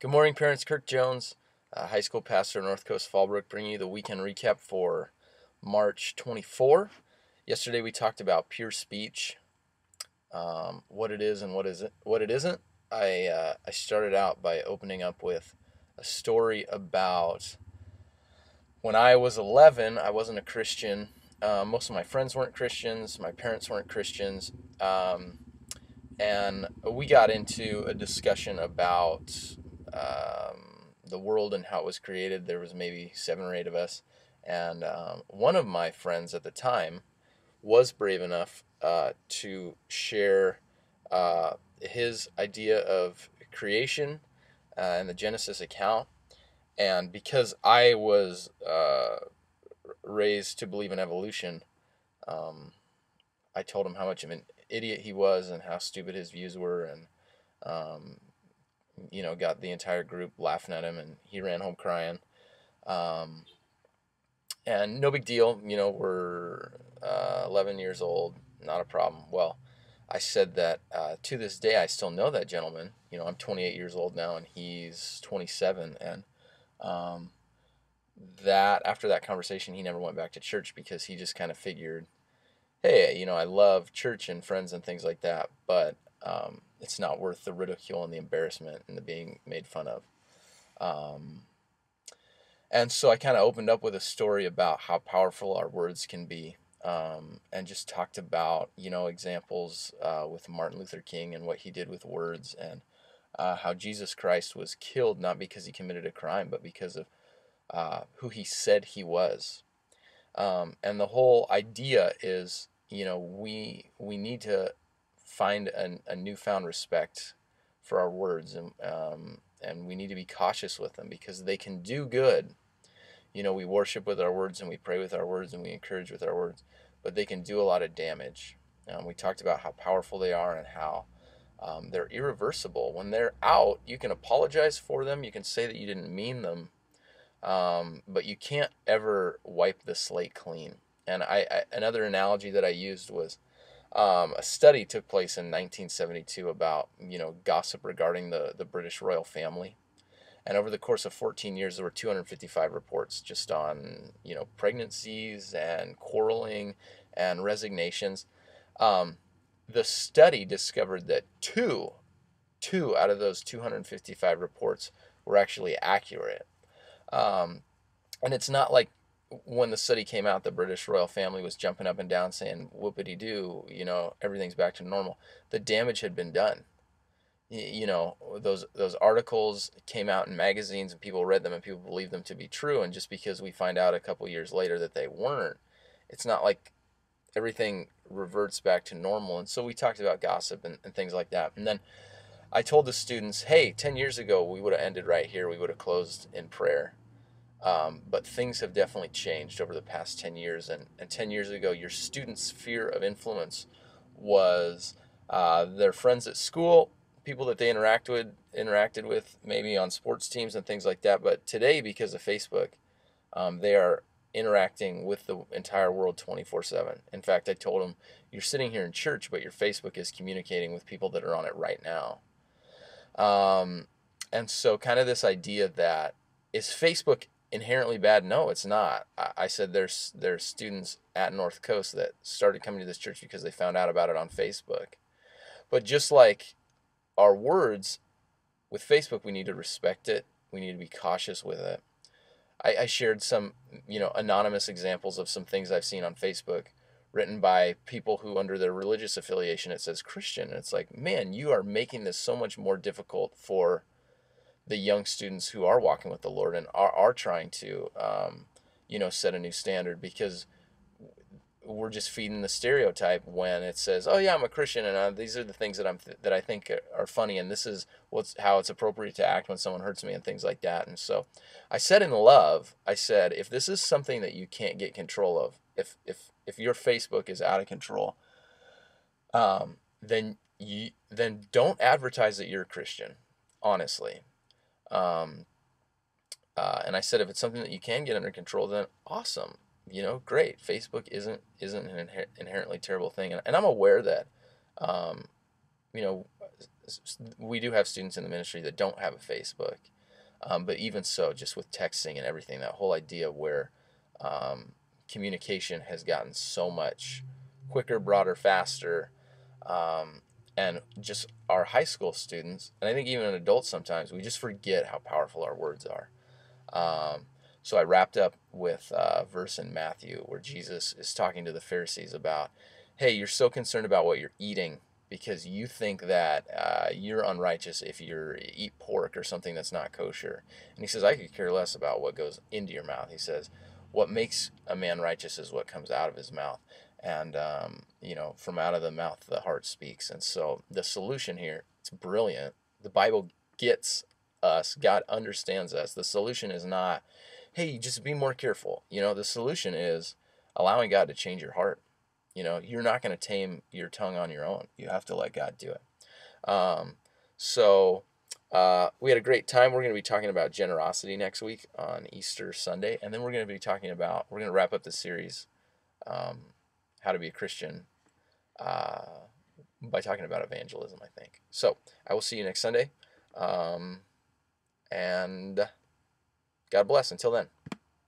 Good morning, parents. Kirk Jones, high school pastor of North Coast Fallbrook, bringing you the weekend recap for March 24. Yesterday we talked about pure speech, what it is and what it isn't. I started out by opening up with a story about when I was 11. I wasn't a Christian. Most of my friends weren't Christians. My parents weren't Christians. And we got into a discussion about the world and how it was created. There was maybe 7 or 8 of us, and one of my friends at the time was brave enough to share his idea of creation and the Genesis account. And because I was raised to believe in evolution, um, I told him how much of an idiot he was and how stupid his views were, and um, got the entire group laughing at him, and he ran home crying. Um, and no big deal, we're 11 years old, not a problem. Well, I said that to this day, I still know that gentleman. I'm 28 years old now, and he's 27. And um, that after that conversation, he never went back to church because he just kind of figured, hey, I love church and friends and things like that, but it's not worth the ridicule and the embarrassment and the being made fun of. Um, and so I kind of opened up with a story about how powerful our words can be, and just talked about, examples with Martin Luther King and what he did with words, and how Jesus Christ was killed not because he committed a crime, but because of who he said he was. And the whole idea is, we need to find a newfound respect for our words, and we need to be cautious with them because they can do good. We worship with our words and we pray with our words and we encourage with our words, but they can do a lot of damage. We talked about how powerful they are and how they're irreversible. When they're out, you can apologize for them. You can say that you didn't mean them, but you can't ever wipe the slate clean. And another analogy that I used was a study took place in 1972 about gossip regarding the British royal family. And over the course of 14 years, there were 255 reports just on pregnancies and quarreling and resignations. Um, the study discovered that two out of those 255 reports were actually accurate. Um, and it's not like when the study came out, the British royal family was jumping up and down saying, whoopity doo, everything's back to normal. The damage had been done. Those articles came out in magazines and people read them and people believed them to be true. And just because we find out a couple years later that they weren't, it's not like everything reverts back to normal. And so we talked about gossip and things like that. And then I told the students, hey, 10 years ago, we would have ended right here. We would have closed in prayer. But things have definitely changed over the past 10 years. And 10 years ago, your students' fear of influence was their friends at school, people that they interacted with maybe on sports teams and things like that. But today, because of Facebook, they are interacting with the entire world 24/7. In fact, I told them, you're sitting here in church, but your Facebook is communicating with people that are on it right now. And so kind of this idea that, is Facebook inherently bad? No, it's not. I said there's students at North Coast that started coming to this church because they found out about it on Facebook. But just like our words with Facebook, we need to respect it. We need to be cautious with it. I shared some, anonymous examples of some things I've seen on Facebook written by people who, under their religious affiliation, it says Christian. And it's like, man, you are making this so much more difficult for the young students who are walking with the Lord and are trying to, set a new standard, because we're just feeding the stereotype when it says, "Oh yeah, I'm a Christian, and these are the things that I think are funny, and this is how it's appropriate to act when someone hurts me," and things like that. And so, I said in love, I said, if this is something that you can't get control of, if your Facebook is out of control, then don't advertise that you're a Christian, honestly. Um, and I said, if it's something that you can get under control, then awesome. Great. Facebook isn't an inherently terrible thing, and I'm aware that, um, you know, we do have students in the ministry that don't have a Facebook. But even so, just with texting and everything, that whole idea where um, communication has gotten so much quicker, broader, faster, um, and just our high school students, and I think even adults sometimes, we just forget how powerful our words are. Um, so I wrapped up with a verse in Matthew where Jesus is talking to the Pharisees about, hey, you're so concerned about what you're eating because you think that you're unrighteous if you eat pork or something that's not kosher. And he says, I could care less about what goes into your mouth. He says, what makes a man righteous is what comes out of his mouth. And, from out of the mouth, the heart speaks. And so the solution here, it's brilliant. The Bible gets us. God understands us. The solution is not, hey, just be more careful. The solution is allowing God to change your heart. You're not going to tame your tongue on your own. You have to let God do it. So we had a great time. We're going to be talking about generosity next week on Easter Sunday. And then we're going to wrap up the series, How to Be a Christian, by talking about evangelism, I think. So I will see you next Sunday. And God bless. Until then.